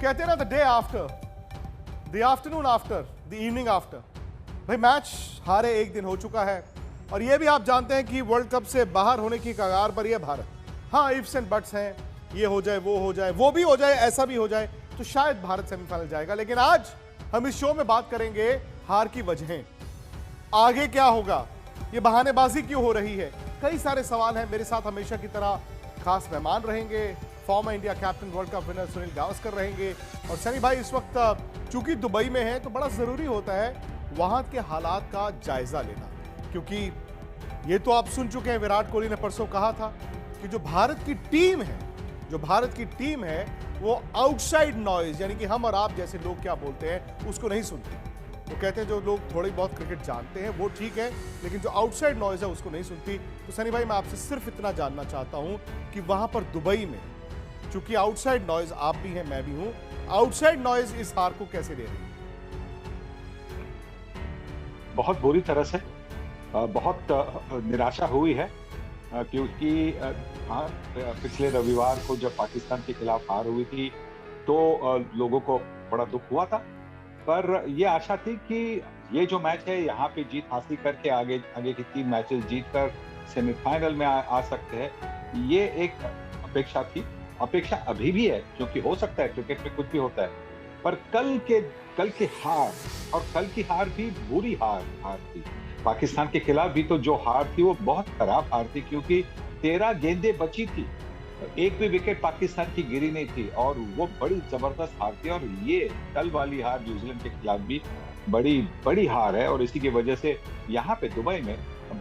कहते हैं ना the day after, the afternoon after, the evening after. भाई मैच हारे एक दिन हो चुका है और ये भी आप जानते हैं कि वर्ल्ड कप से बाहर होने की कगार पर यह भारत। हाँ, इफ्स एंड बट्स हैं, ये हो जाए, वो हो जाए, वो भी हो जाए, ऐसा भी हो जाए तो शायद भारत सेमीफाइनल जाएगा। लेकिन आज हम इस शो में बात करेंगे हार की वजहें, आगे क्या होगा, ये बहानेबाजी क्यों हो रही है। कई सारे सवाल हैं। मेरे साथ हमेशा की तरह खास मेहमान रहेंगे, farmer India captain, world cup winner Sunil Gavaskar रहेंगे। और सनी भाई इस वक्त चूंकि दुबई में है तो बड़ा जरूरी होता है वहां के हालात का जायजा लेना, क्योंकि ये तो आप सुन चुके हैं, विराट कोहली ने परसों कहा था कि जो भारत की टीम है वो आउटसाइड नॉइज, यानी कि हम और आप जैसे लोग क्या बोलते हैं उसको नहीं सुनते। वो कहते हैं जो लोग थोड़ी बहुत क्रिकेट जानते हैं वो ठीक है, लेकिन जो आउटसाइड नॉइज है उसको नहीं सुनती। तो सनी भाई, मैं आपसे सिर्फ इतना जानना चाहता हूं कि वहां पर दुबई में, चूंकि आउटसाइड नॉइज आप भी हैं, मैं भी हूं, आउटसाइड नॉइज इस हार को कैसे ले रही है? बहुत बुरी तरह से, बहुत निराशा हुई है, क्योंकि हाँ, पिछले रविवार को जब पाकिस्तान के खिलाफ हार हुई थी तो लोगों को बड़ा दुख हुआ था, पर ये आशा थी कि ये जो मैच है यहाँ पे जीत हासिल करके आगे के 3 मैचेस जीतकर सेमीफाइनल में आ सकते हैं। ये एक अपेक्षा थी, अपेक्षा अभी भी है, क्योंकि हो सकता है, क्रिकेट में कुछ भी होता है। पर कल के हार, और कल की हार भी बुरी हार थी। पाकिस्तान के खिलाफ भी तो जो हार थी वो बहुत खराब हार थी, क्योंकि 13 गेंदें बची थी, एक भी विकेट पाकिस्तान की गिरी नहीं थी, और वो बड़ी जबरदस्त हार थी। और ये कल वाली हार न्यूजीलैंड के खिलाफ भी बड़ी हार है, और इसी की वजह से यहाँ पे दुबई में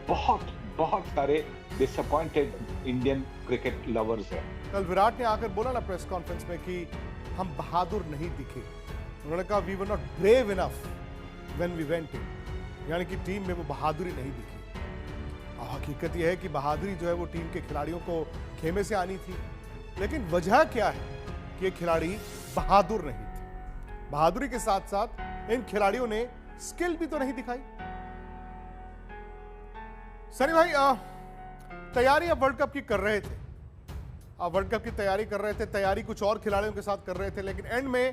बहुत सारे डिसअपॉइंटेड इंडियन क्रिकेट लवर्स हैं। कल विराट ने आकर बोला ना प्रेस कॉन्फ्रेंस में कि हम बहादुर नहीं दिखे। उन्होंने कहा we were not brave enough when we went in, यानी कि टीम में वो बहादुरी नहीं दिखी। हकीकत यह है कि बहादुरी जो है वो टीम के खिलाड़ियों को खेमे से आनी थी, लेकिन वजह क्या है कि ये खिलाड़ी बहादुर नहीं थे। बहादुरी के साथ साथ इन खिलाड़ियों ने स्किल भी तो नहीं दिखाई। सनी भाई, तैयारी अब वर्ल्ड कप की कर रहे थे, आप वर्ल्ड कप की तैयारी कर रहे थे, तैयारी कुछ और खिलाड़ियों के साथ कर रहे थे, लेकिन एंड में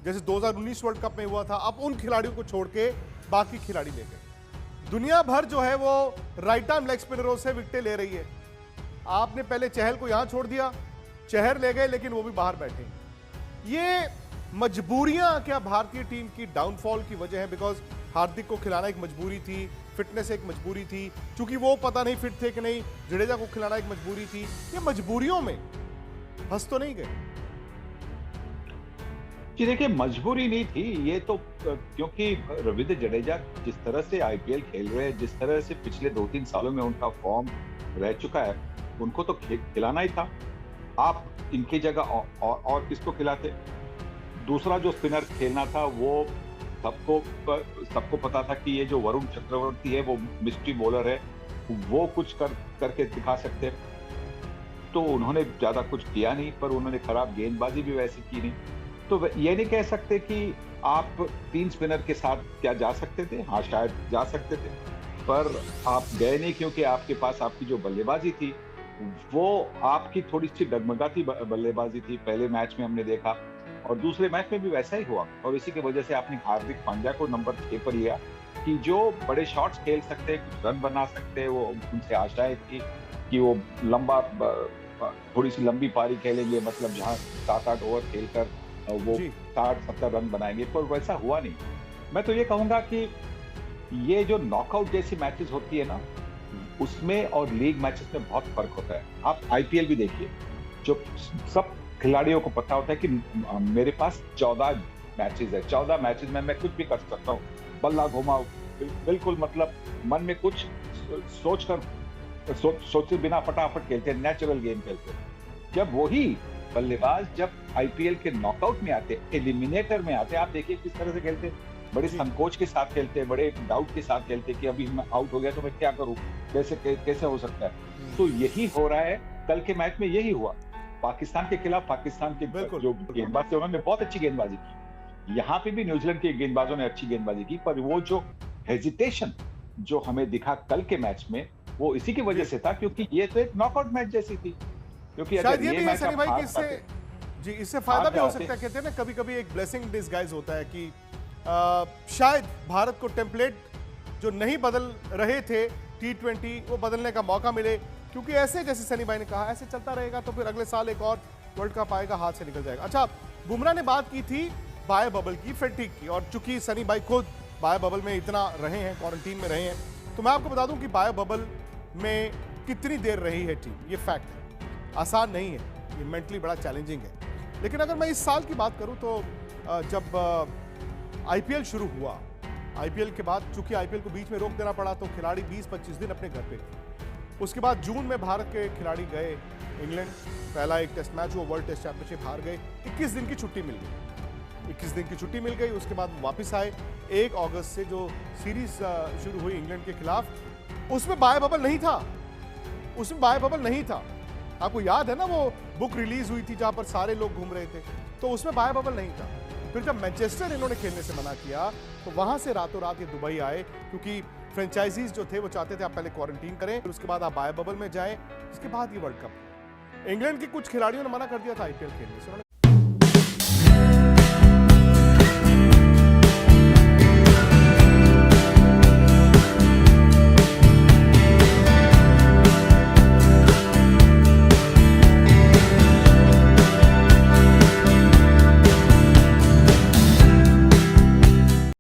जैसे 2019 वर्ल्ड कप में हुआ था, अब उन खिलाड़ियों को छोड़ के बाकी खिलाड़ी ले गए। दुनिया भर जो है वो राइट आर्म लेग स्पिनरों से विकेटें ले रही है। आपने पहले चहल को यहां छोड़ दिया, चहर ले गए, लेकिन वो भी बाहर बैठे। ये मजबूरियां क्या भारतीय टीम की डाउनफॉल की वजह है? बिकॉज हार्दिक को खिलाना एक मजबूरी थी, फिटनेस एक मजबूरी थी, क्योंकि वो पता नहीं फिट थे कि नहीं, जडेजा को खिलाना एक मजबूरी थी। ये मजबूरियों में फंस तो नहीं गए? जी देखिए, मजबूरी नहीं थी ये तो, क्योंकि रविंद्र जडेजा जिस तरह से आईपीएल खेल रहे हैं, जिस तरह से पिछले 2-3 सालों में उनका फॉर्म रह चुका है, उनको तो खिलाना ही था। आप इनकी जगह और किसको खिलाते? दूसरा जो स्पिनर खेलना था वो सबको पता था कि ये जो वरुण चक्रवर्ती है वो मिस्ट्री बॉलर है, वो कुछ करके दिखा सकते हैं। तो उन्होंने ज्यादा कुछ किया नहीं, पर उन्होंने खराब गेंदबाजी भी वैसे की नहीं। तो ये नहीं कह सकते कि आप 3 स्पिनर के साथ क्या जा सकते थे। हाँ, शायद जा सकते थे, पर आप गए नहीं, क्योंकि आपके पास आपकी जो बल्लेबाजी थी वो आपकी थोड़ी सी डगमगाती बल्लेबाजी थी। पहले मैच में हमने देखा, और दूसरे मैच में भी वैसा ही हुआ, और इसी की वजह से आपने हार्दिक पांड्या को नंबर 6 पर लिया कि जो बड़े शॉट्स खेल सकते हैं, कुछ रन बना सकते हैं। वो उनसे आशाएं थी कि वो थोड़ी सी लंबी पारी खेलेंगे, मतलब जहाँ 7-8 ओवर खेलकर वो 60-70 रन बनाएंगे, पर वैसा हुआ नहीं। मैं तो ये कहूंगा कि ये जो नॉकआउट जैसी मैचेस होती है ना, उसमें और लीग मैचेस में बहुत फर्क होता है। आप आईपीएल भी देखिए, जो सब खिलाड़ियों को पता होता है कि मेरे पास 14 मैचेस है, 14 मैचेस में मैं कुछ भी कर सकता हूँ, बल्ला घुमाओ, बिल्कुल मतलब मन में कुछ सोचे बिना फटाफट खेलते हैं, नेचुरल गेम खेलते हैं। जब वही बल्लेबाज जब आईपीएल के नॉकआउट में आते, एलिमिनेटर में आते, आप देखिए किस तरह से खेलते, बड़े संकोच के साथ खेलते, बड़े डाउट के साथ खेलते कि अभी मैं आउट हो गया तो मैं क्या करूं, कैसे हो सकता है। तो यही हो रहा है, कल के मैच में यही हुआ पाकिस्तान के खिलाफ। पाकिस्तान के जो गेंदबाज थे उन्होंने बहुत अच्छी गेंदबाजी की, यहाँ पे भी न्यूजीलैंड के गेंदबाजों ने अच्छी गेंदबाजी की, पर वो जो हेजिटेशन जो हमें दिखा कल के मैच में, वो इसी की वजह से था, क्योंकि ये तो एक नॉकआउट मैच जैसी थी। क्योंकि शायद ये भी है सनी भाई कि इससे जी, इससे फायदा भी हो आते- सकता है। कहते हैं ना, कभी कभी एक ब्लेसिंग डिसगाइज होता है कि शायद भारत को टेम्पलेट जो नहीं बदल रहे थे T20 वो बदलने का मौका मिले, क्योंकि ऐसे जैसे सनी भाई ने कहा ऐसे चलता रहेगा तो फिर अगले साल एक और वर्ल्ड कप आएगा, हाथ से निकल जाएगा। अच्छा, बुमराह ने बात की थी बायो बबल की, फैटिग की, और चूंकि सनी भाई खुद बायो बबल में इतना रहे हैं, क्वारंटीन में रहे हैं, तो मैं आपको बता दूं कि बायो बबल में कितनी देर रही है टीम, ये फैक्ट है। आसान नहीं है, ये मेंटली बड़ा चैलेंजिंग है। लेकिन अगर मैं इस साल की बात करूं तो जब आईपीएल शुरू हुआ, आईपीएल के बाद चूंकि आईपीएल को बीच में रोक देना पड़ा तो खिलाड़ी 20-25 दिन अपने घर पे थे। उसके बाद जून में भारत के खिलाड़ी गए इंग्लैंड, पहला एक टेस्ट मैच हुआ, वर्ल्ड टेस्ट चैंपियनशिप हार गए, 21 दिन की छुट्टी मिल गई, 21 दिन की छुट्टी मिल गई। उसके बाद वापस आए 1 अगस्त से जो सीरीज शुरू हुई इंग्लैंड के खिलाफ, उसमें बायो बबल नहीं था, उसमें बायो बबल नहीं था। आपको याद है ना वो बुक रिलीज हुई थी जहां पर सारे लोग घूम रहे थे, तो उसमें बायो बबल नहीं था। फिर जब मैनचेस्टर इन्होंने खेलने से मना किया तो वहां से रातों रात ये दुबई आए, क्योंकि फ्रेंचाइजीज जो थे वो चाहते थे आप पहले क्वारंटीन करें, फिर उसके बाद आप बायो बबल में जाएं, उसके बाद ये वर्ल्ड कप। इंग्लैंड के कुछ खिलाड़ियों ने मना कर दिया था आईपीएल खेलने से, उन्होंने